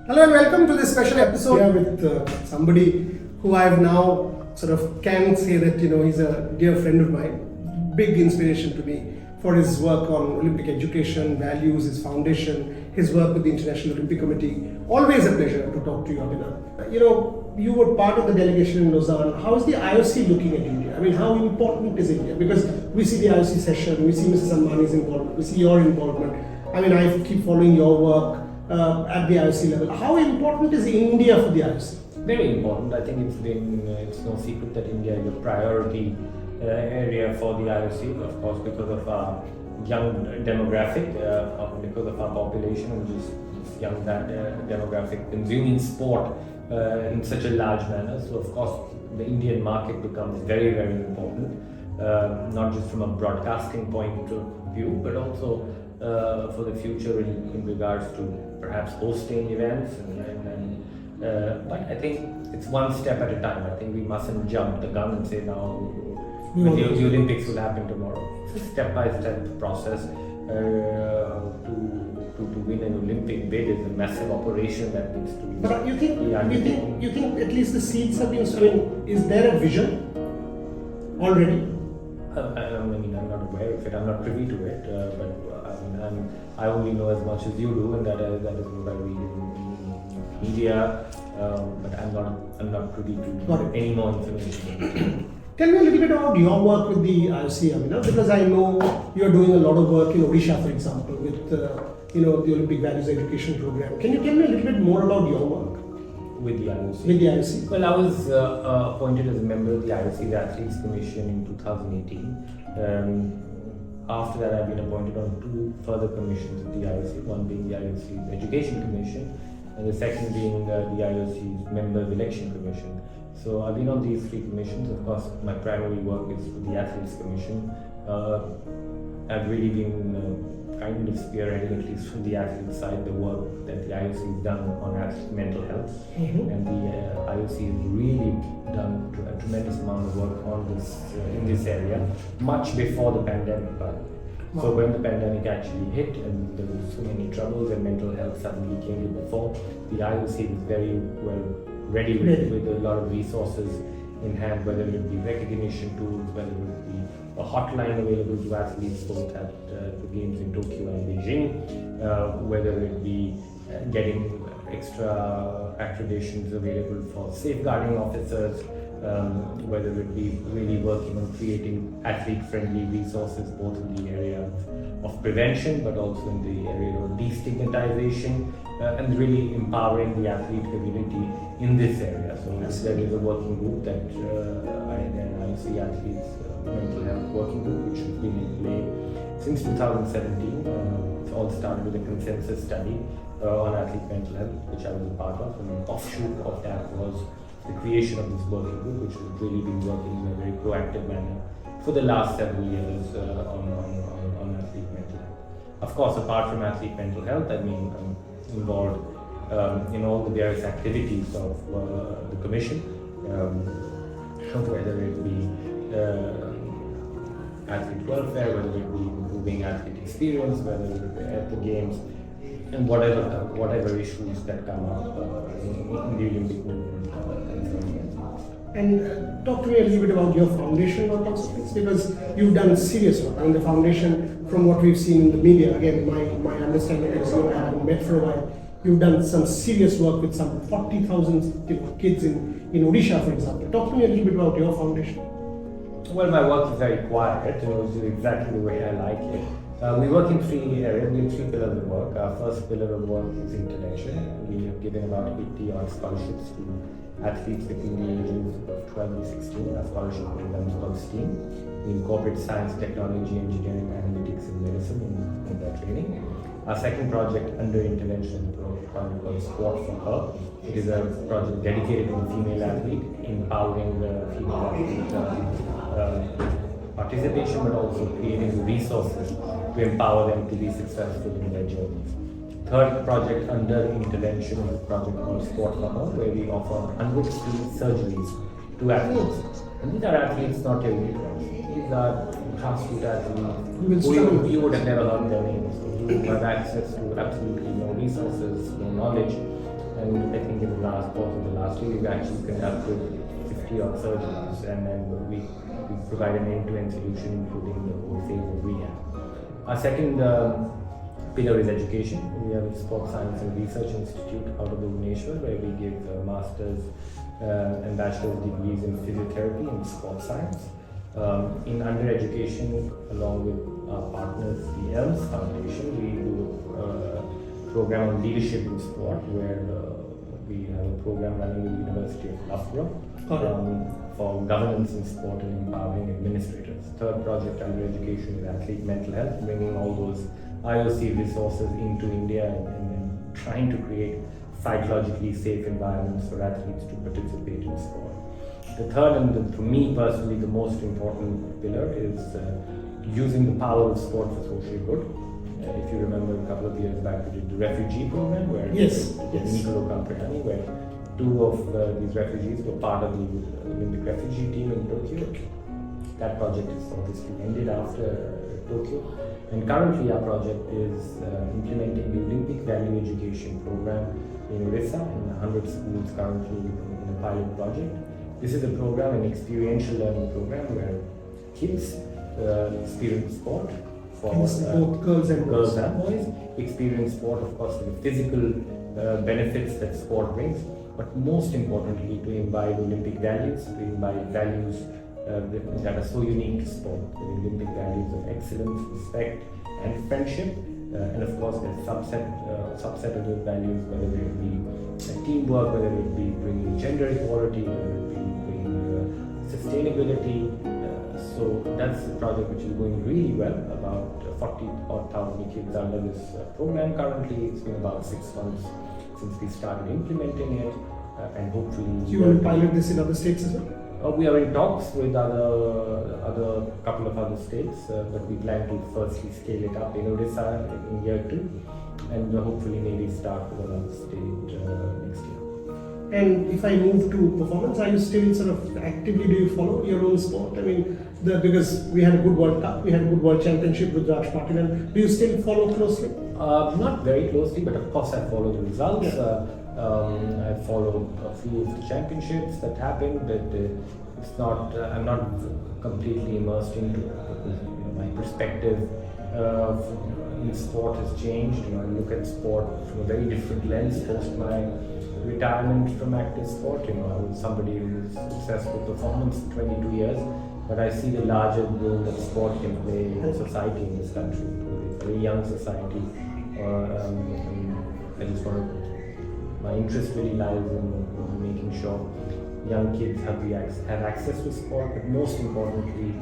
Hello and welcome to this special episode here with somebody who I've now sort of can say that he's a dear friend of mine, big inspiration to me for his work on Olympic education, values, his foundation, his work with the International Olympic Committee. Always a pleasure to talk to you, Abhinav. You were part of the delegation in Lausanne. How is the IOC looking at India? I mean, how important is India? Because we see the IOC session, we see Mrs. Ambani's involvement, we see your involvement. I mean, I keep following your work at the IOC level. How important is India for the IOC? Very important. I think it's no secret that India is a priority area for the IOC, of course, because of our young demographic, because of our population, which is this young demographic consuming sport in such a large manner. So, of course, the Indian market becomes very, very important, not just from a broadcasting point of view, but also for the future in regards to perhaps hosting events but I think it's one step at a time. I think we mustn't jump the gun and say now the Olympics will happen tomorrow. It's a step-by-step process. To win an Olympic bid is a massive operation that needs to be. But you think at least the seeds have been sown? Is there a vision already? I'm not aware of it. I'm not privy to it. I only know as much as you do, and that is what I read in media. But I'm not privy to any more information. Tell me a little bit about your work with the IOC, Abhinav, because I know you're doing a lot of work in Odisha, for example, with the Olympic Values Education Program. Can you tell me a little bit more about your work with the IOC? With the IOC. Well, I was appointed as a member of the IOC's Athletes Commission in 2018. After that, I've been appointed on two further commissions of the IOC, one being the IOC's Education Commission, and the second being the IOC's Member of Election Commission. So I've been on these three commissions. Of course, my primary work is with the Athletes Commission. I've really been kind of spearheading, at least from the athlete side, the work that the IOC has done on athlete mental health. And the IOC has really done a tremendous amount of work on this in this area, much before the pandemic. So when the pandemic actually hit and there were so many troubles and mental health suddenly came in before, the IOC was very well ready with a lot of resources in hand, whether it be recognition tools, whether it be a hotline available to athletes both at the games in Tokyo and Beijing, whether it be getting extra accreditations available for safeguarding officers, whether it be really working on creating athlete-friendly resources both in the area of prevention but also in the area of destigmatization and really empowering the athlete community in this area. So there is a working group that I see athletes mental health working group which has been in play since 2017. It all started with a consensus study on athlete mental health, which I was a part of, and an offshoot of that was the creation of this working group, which has really been working in a very proactive manner for the last several years on athlete mental health. Of course, apart from athlete mental health, I'm involved in all the various activities of the Commission, whether it be athlete welfare, whether it be improving athlete experience, whether it be at the games, and whatever issues that come up in the Olympic movement. And talk to me a little bit about your foundation on top of this, because you've done serious work. I mean, the foundation, from what we've seen in the media, again, my understanding is you haven't met for a while. You've done some serious work with some 40,000 kids in Odisha, for example. Talk to me a little bit about your foundation. Well, my work is very quiet. It was exactly the way I like it. We work in three areas. We have three pillars of work. Our first pillar of work is intervention. We have given about 80 odd scholarships to athletes between the ages of 12 and 16. Our scholarship program is called STEAM. We incorporate science, technology, engineering, mathematics, and medicine in their training. Our second project under intervention is a project called Sport for Her. It is a project dedicated to the female athlete, empowering the female athlete participation, but also creating the resources to empower them to be successful in their journeys. Third project under intervention is a project called Sport for Her, where we offer 100 free surgeries to athletes. And these are athletes not elite. These are grassroots athletes who you would have never heard their names, who have access to absolutely no resources, no knowledge, and I think in the last quarter of the last year, we've actually conducted 50 odd surgeries, and then we provide an end-to-end solution, including the whole phase of rehab. Our second pillar is education. We have a Sports Science and Research Institute out of Bhubaneswar, where we give master's and bachelor's degrees in physiotherapy and sports science. In under education, along with our partners, the ELMS Foundation, we do a program on leadership in sport, where we have a program running with the University of Loughborough for governance in sport and empowering administrators. Third project under education is athlete mental health, bringing all those IOC resources into India and trying to create psychologically safe environments for athletes to participate in sport. The third, and for me personally the most important pillar, is using the power of sport for social good. If you remember, a couple of years back we did the refugee program, where Nicolo Camprani, where two of these refugees were part of the Olympic refugee team in Tokyo. That project is obviously ended after Tokyo, and currently our project is implementing the Olympic Value Education program in Odisha, in 100 schools currently in a pilot project. This is a program, an experiential learning program, where kids experience sport for both girls and boys. Experience sport, of course, the physical benefits that sport brings, but most importantly to imbibe Olympic values, to imbibe values that are so unique to sport, the Olympic values of excellence, respect and friendship, and of course the subset of those values, whether it be teamwork, whether it be bringing gender equality, whether it be bringing sustainability. So that's a project which is going really well. About 40,000 kids under this program currently. It's been about 6 months since we started implementing it, and hopefully you will pilot this in other states as well? We are in talks with other couple of other states, but we plan to firstly scale it up in Odisha in year 2, and hopefully maybe start with another state next year. And if I move to performance, are you still sort of actively, do you follow your own sport? I mean, because we had a good World Cup, we had a good World Championship with Raj Patil, and do you still follow closely? Not very closely, but of course I follow the results. Yeah. I follow a few of the championships that happened, but it's not. I'm not completely immersed into it, because my perspective in sport has changed. I look at sport from a very different lens post my retirement from active sport. I was somebody who was obsessed with performance for 22 years, but I see the larger role that sport can play in society in this country. It's a very young society. I just want to. My interest really lies in making sure young kids have access to sport, but most importantly,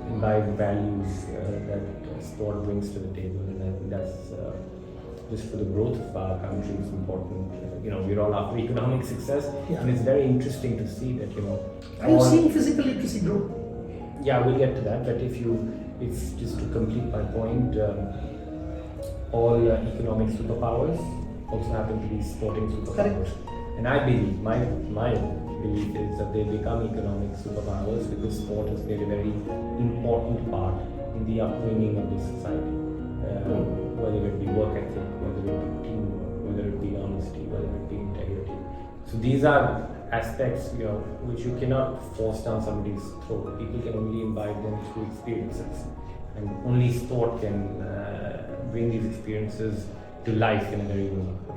imbibe the values that sport brings to the table. And I think that's just for the growth of our country is important. We're all after economic success, and it's very interesting to see that. Are you seeing physical literacy grow? Yeah, we'll get to that. But it's just to complete my point. All economic superpowers also happen to be sporting superpowers. Correct. And I believe, my belief is that they become economic superpowers because sport has played a very important part in the upbringing of this society. Whether it be work ethic, whether it be teamwork, whether it be honesty, whether it be integrity. So these are aspects, which you cannot force down somebody's throat. People can only imbibe them through experiences, and only sport can bring these experiences to life in a very unique way.